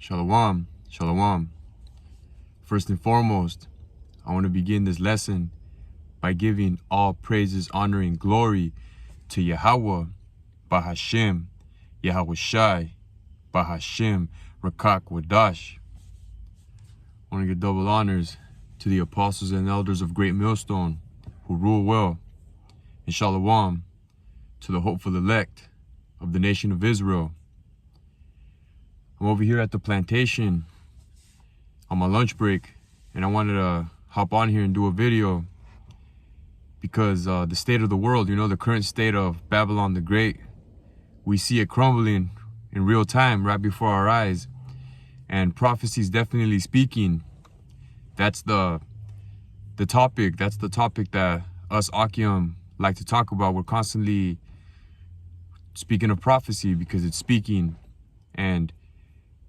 Shalom, shalom. First and foremost, I want to begin this lesson by giving all praises, honor, and glory to Yahweh, Bahashem, Yahweh Shai, Bahashem, Rakak Wadash. I want to give double honors to the apostles and elders of Great Millstone who rule well, and shalom to the hopeful elect of the nation of Israel. I'm over here at the plantation on my lunch break, and I wanted to hop on here and do a video because the state of the world, the current state of Babylon the Great, we see it crumbling in real time right before our eyes, and prophecy is definitely speaking. That's the topic. That's the topic that us Akim like to talk about. We're constantly speaking of prophecy because it's speaking. And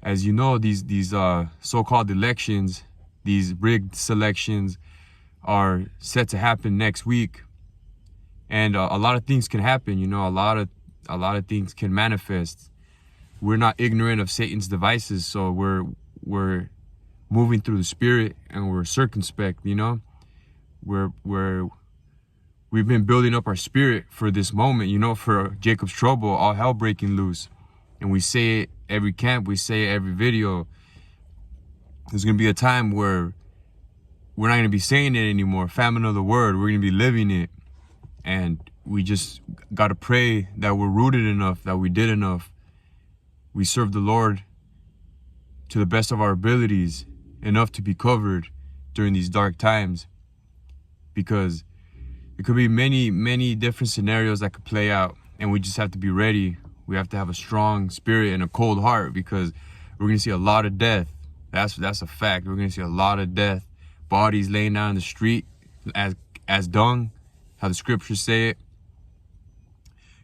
as you know, these so-called elections, these rigged selections, are set to happen next week, and a lot of things can happen. A lot of things can manifest. We're not ignorant of Satan's devices, so we're moving through the spirit, and we're circumspect. We've been building up our spirit for this moment. For Jacob's trouble, all hell breaking loose, and we say it every camp, we say it every video. There's gonna be a time where we're not gonna be saying it anymore. Famine of the word, we're gonna be living it. And we just gotta pray that we're rooted enough, that we did enough. We serve the Lord to the best of our abilities, enough to be covered during these dark times. Because there could be many different scenarios that could play out, and we just have to be ready. We have to have a strong spirit and a cold heart, because we're gonna see a lot of death. That's a fact. We're gonna see a lot of death. Bodies laying down in the street as dung, how the scriptures say it.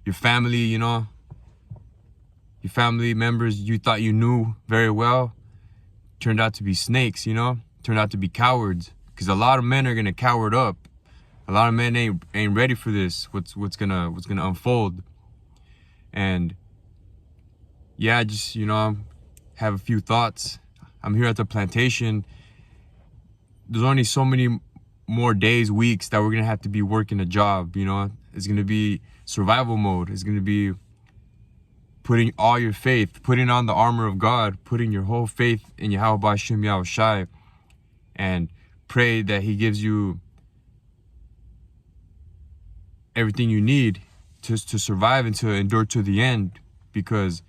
Your family, your family members you thought you knew very well turned out to be snakes, turned out to be cowards. Because a lot of men are gonna coward up. A lot of men ain't ready for this. What's gonna unfold. And yeah, I just have a few thoughts. I'm here at the plantation. There's only so many more days, weeks that we're gonna have to be working a job. It's gonna be survival mode. It's gonna be putting all your faith, putting on the armor of God, putting your whole faith in Yahweh Ba'Shem Yahweh Shai, and pray that He gives you everything you need to survive and to endure to the end, because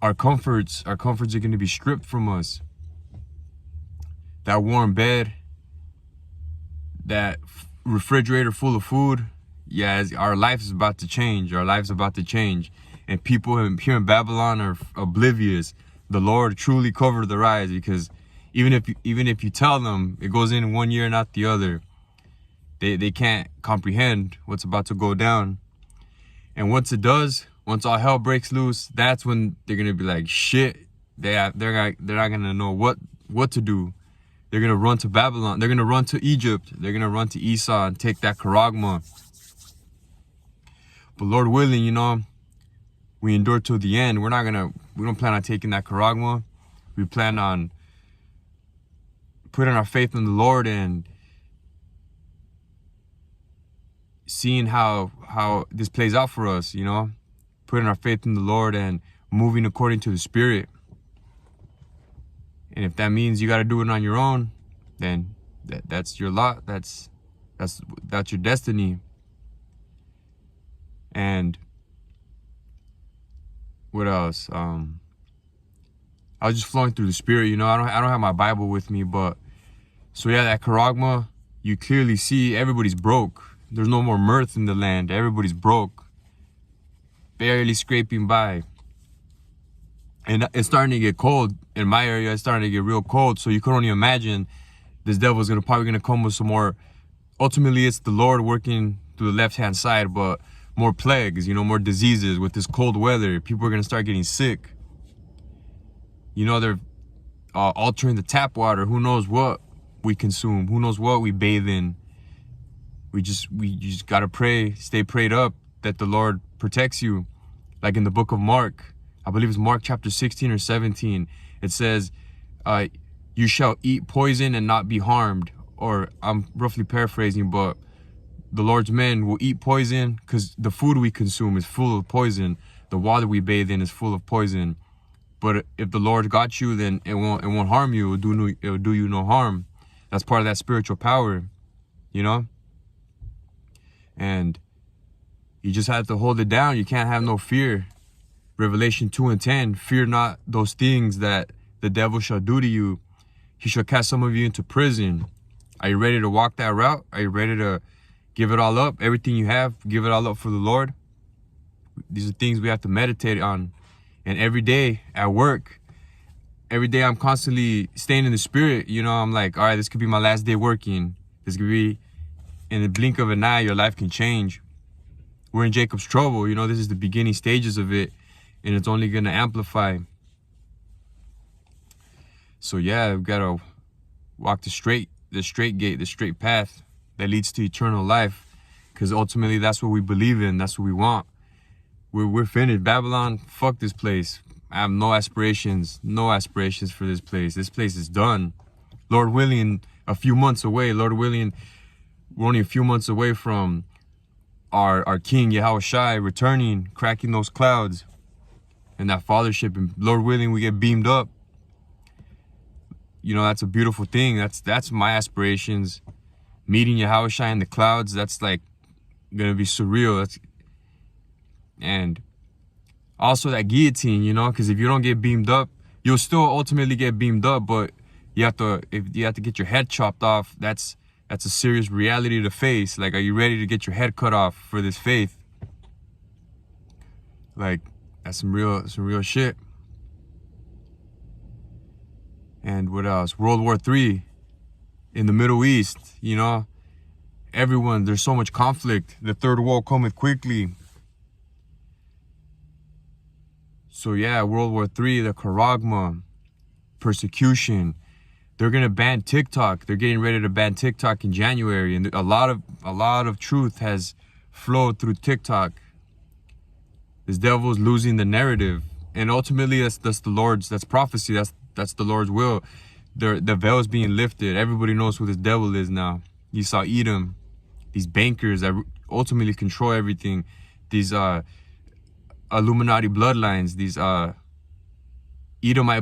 our comforts are going to be stripped from us. That warm bed, that refrigerator full of food, our life is about to change. Our life's about to change, and people here in Babylon are oblivious. The Lord truly covered their eyes, because even if you tell them it goes in one year, not the other, they can't comprehend what's about to go down. And once it does, once all hell breaks loose, that's when they're gonna be like, shit. They're not gonna know what to do. They're gonna run to Babylon. They're gonna run to Egypt. They're gonna run to Esau and take that charagma. But Lord willing, we endure till the end. We don't plan on taking that charagma. We plan on putting our faith in the Lord and seeing how this plays out for us, putting our faith in the Lord and moving according to the Spirit. And if that means you got to do it on your own, then that's your lot. That's your destiny. And what else? I was just flowing through the Spirit. I don't have my Bible with me, but so yeah, that charagma, you clearly see everybody's broke. There's no more mirth in the land. Everybody's broke, barely scraping by. And it's starting to get cold. In my area, it's starting to get real cold. So you can only imagine this devil's probably gonna come with some more. Ultimately, it's the Lord working through the left-hand side, but more plagues, more diseases with this cold weather. People are gonna start getting sick. They're altering the tap water. Who knows what we consume? Who knows what we bathe in? We just gotta pray, stay prayed up, that the Lord protects you. Like in the book of Mark, I believe it's Mark chapter 16 or 17. It says, you shall eat poison and not be harmed. Or I'm roughly paraphrasing, but the Lord's men will eat poison because the food we consume is full of poison. The water we bathe in is full of poison. But if the Lord got you, then it won't harm you. It'll do you no harm. That's part of that spiritual power, you know? And you just have to hold it down. You can't have no fear. Revelation 2:10, fear not those things that the devil shall do to you. He shall cast some of you into prison. Are you ready to walk that route? Are you ready to give it all up? Everything you have, give it all up for the Lord. These are things we have to meditate on. And every day at work, every day I'm constantly staying in the spirit. You know, I'm like, all right, this could be my last day working. This could be, in the blink of an eye, your life can change. We're in Jacob's trouble. You know, this is the beginning stages of it, and it's only going to amplify. So yeah, we've got to walk the straight gate, the straight path that leads to eternal life, because ultimately that's what we believe in. That's what we want. We're finished. Babylon, fuck this place. I have no aspirations for this place. This place is done. Lord willing, a few months away. Lord willing, we're only a few months away from our King Yahushua returning, cracking those clouds, and that fathership. And Lord willing, we get beamed up. You know, that's a beautiful thing. That's my aspirations. Meeting Yahushua in the clouds, that's like gonna be surreal. And also that guillotine, you know, because if you don't get beamed up, you'll still ultimately get beamed up, but if you have to get your head chopped off, that's a serious reality to face. Like, are you ready to get your head cut off for this faith? Like, that's some real shit. And what else? World War III in the Middle East, you know, there's so much conflict. The third world cometh quickly. So yeah, World War III, the Charagma, persecution. They're gonna ban TikTok. They're getting ready to ban TikTok in January, and a lot of truth has flowed through TikTok. This devil's losing the narrative, and ultimately that's the Lord's. That's prophecy. That's the Lord's will. The veil is being lifted. Everybody knows who this devil is now. You saw Edom, these bankers that ultimately control everything. These Illuminati bloodlines, these Edomite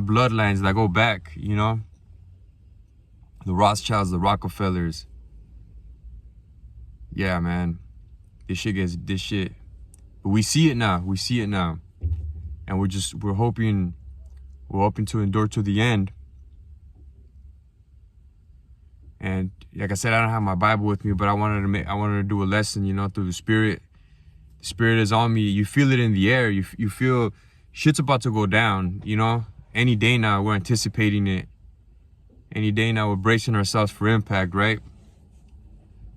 bloodlines that go back, you know, the Rothschilds, the Rockefellers. Yeah, man, this shit. But we see it now. And we're hoping to endure to the end. And like I said, I don't have my Bible with me, but I wanted to do a lesson, you know, through the Spirit. The Spirit is on me. You feel it in the air. You feel shit's about to go down, you know. Any day now, we're anticipating it. Any day now, we're bracing ourselves for impact, right?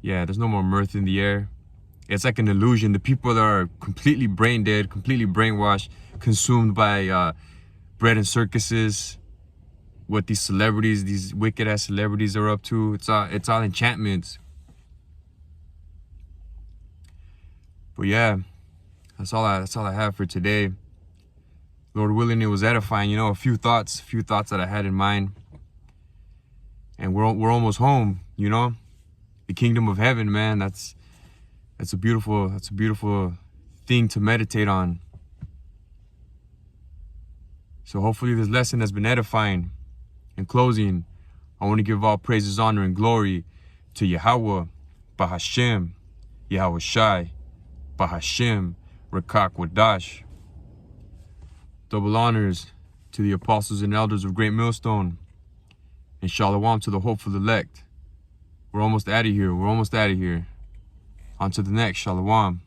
Yeah, there's no more mirth in the air. It's like an illusion. The people that are completely brain dead, completely brainwashed, consumed by bread and circuses, what these celebrities, these wicked ass celebrities are up to. It's all enchantments. But yeah, that's all I have for today. Lord willing, it was edifying. You know, a few thoughts that I had in mind. And we're almost home. You know, the kingdom of heaven, man. That's a beautiful thing to meditate on. So hopefully this lesson has been edifying. In closing, I want to give all praises, honor, and glory to Yahweh, Bahashem, Yahushai, Bahashem, Rakak Wadash. Double honors to the apostles and elders of Great Millstone, and Shalom to the hopeful elect. We're almost out of here. On to the next. Shalom.